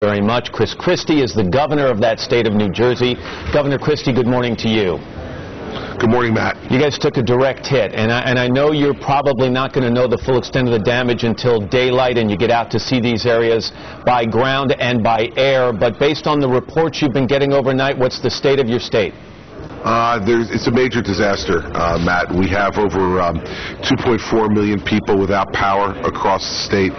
Very much. Christie is the governor of that state of New Jersey. Governor Christie, good morning to you. Good morning, Matt. You guys took a direct hit, and I know you're probably not going to know the full extent of the damage until daylight and you get out to see these areas by ground and by air, but based on the reports you've been getting overnight, what's the state of your state? It's a major disaster, Matt. We have over 2.4 million people without power across the state.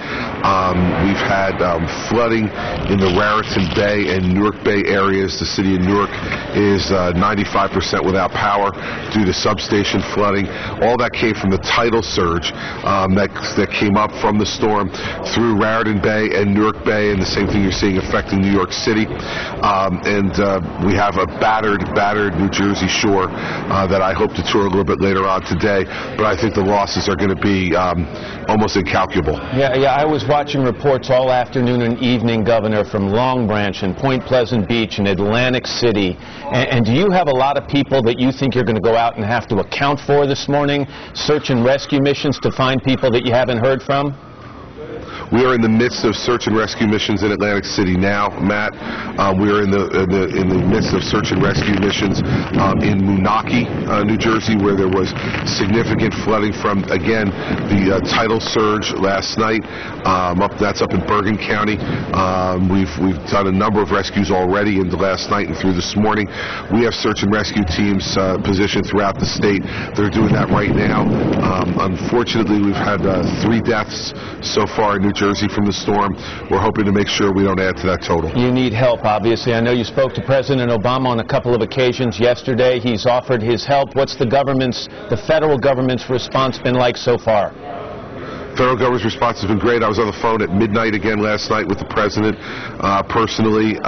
We've had flooding in the Raritan Bay and Newark Bay areas. The city of Newark is 95% without power due to substation flooding. All that came from the tidal surge that came up from the storm through Raritan Bay and Newark Bay, and the same thing you're seeing affecting New York City. We have a battered New Jersey shore that I hope to tour a little bit later on today, but I think the losses are going to be almost incalculable. Yeah, I was watching reports all afternoon and evening, Governor, from Long Branch and Point Pleasant Beach and Atlantic City. And do you have a lot of people that you think you're going to go out and have to account for this morning, search and rescue missions to find people that you haven't heard from? We are in the midst of search and rescue missions in Atlantic City now, Matt. We are in the midst of search and rescue missions in Moonachie, New Jersey, where there was significant flooding from, again, the tidal surge last night. That's up in Bergen County. We've done a number of rescues already into last night and through this morning. We have search and rescue teams positioned throughout the state. They're doing that right now. Unfortunately, we've had 3 deaths so far in New Jersey from the storm. We're hoping to make sure we don't add to that total. You need help, obviously. I know you spoke to President Obama on a couple of occasions yesterday. He's offered his help. What's the federal government's response been like so far? Federal government's response has been great. I was on the phone at midnight again last night with the president personally.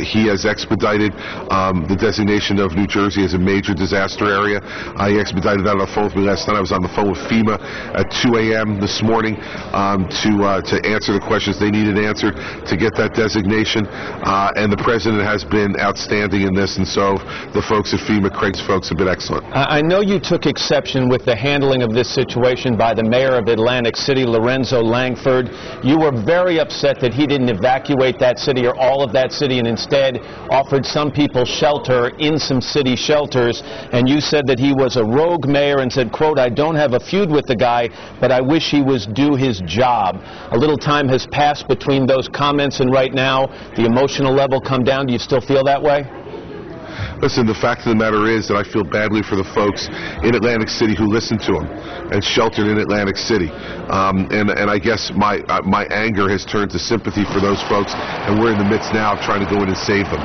He has expedited the designation of New Jersey as a major disaster area. He expedited that on the phone with me last night. I was on the phone with FEMA at 2 a.m. this morning to answer the questions they needed answered to get that designation. And the president has been outstanding in this, and so the folks at FEMA, Craig's folks, have been excellent. I know you took exception with the handling of this situation by the mayor of Atlantic City, Lorenzo Langford. You were very upset that he didn't evacuate that city or all of that city and instead offered some people shelter in some city shelters, and you said that he was a rogue mayor and said, quote, "I don't have a feud with the guy, but I wish he was do his job." A little time has passed between those comments and right now. The emotional level come down. Do you still feel that way? Listen, the fact of the matter is that I feel badly for the folks in Atlantic City who listened to him and sheltered in Atlantic City. And I guess my anger has turned to sympathy for those folks, and we're in the midst now of trying to go in and save them.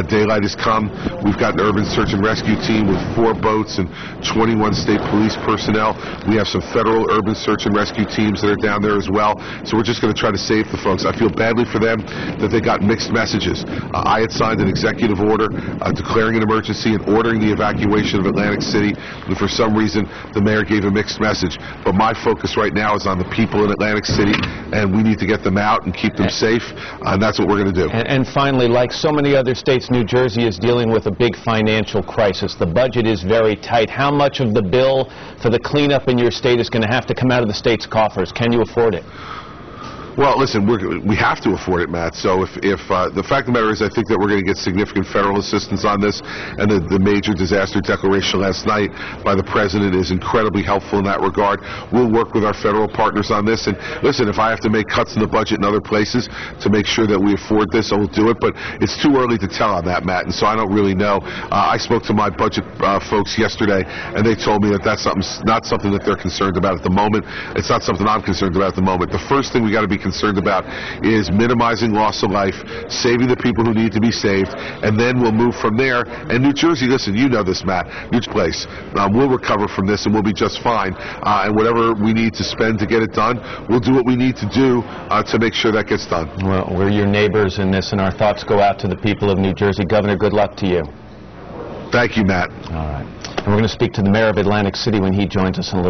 Daylight has come. We've got an urban search and rescue team with 4 boats and 21 state police personnel. We have some federal urban search and rescue teams that are down there as well. So we're just going to try to save the folks. I feel badly for them that they got mixed messages. I had signed an executive order declaring an emergency and ordering the evacuation of Atlantic City, and for some reason the mayor gave a mixed message. But my focus right now is on the people in Atlantic City, and we need to get them out and keep them safe, and that's what we're going to do. And finally, like so many other states, New Jersey is dealing with a big financial crisis. The budget is very tight. How much of the bill for the cleanup in your state is going to have to come out of the state's coffers? Can you afford it? Well, listen, we have to afford it, Matt. So if the fact of the matter is, I think that we're going to get significant federal assistance on this, and the major disaster declaration last night by the president is incredibly helpful in that regard. We'll work with our federal partners on this, and listen, if I have to make cuts in the budget in other places to make sure that we afford this, I will do it, but it's too early to tell on that, Matt, and so I don't really know. I spoke to my budget folks yesterday, and they told me that that's not something that they're concerned about at the moment. It's not something I'm concerned about at the moment. The first thing we got to be concerned about is minimizing loss of life, saving the people who need to be saved, and then we'll move from there. And New Jersey, listen, you know this, Matt, huge place. We'll recover from this and we'll be just fine. And whatever we need to spend to get it done, we'll do what we need to do to make sure that gets done. Well, we're your neighbors in this, and our thoughts go out to the people of New Jersey. Governor, good luck to you. Thank you, Matt. All right. And we're going to speak to the mayor of Atlantic City when he joins us in a little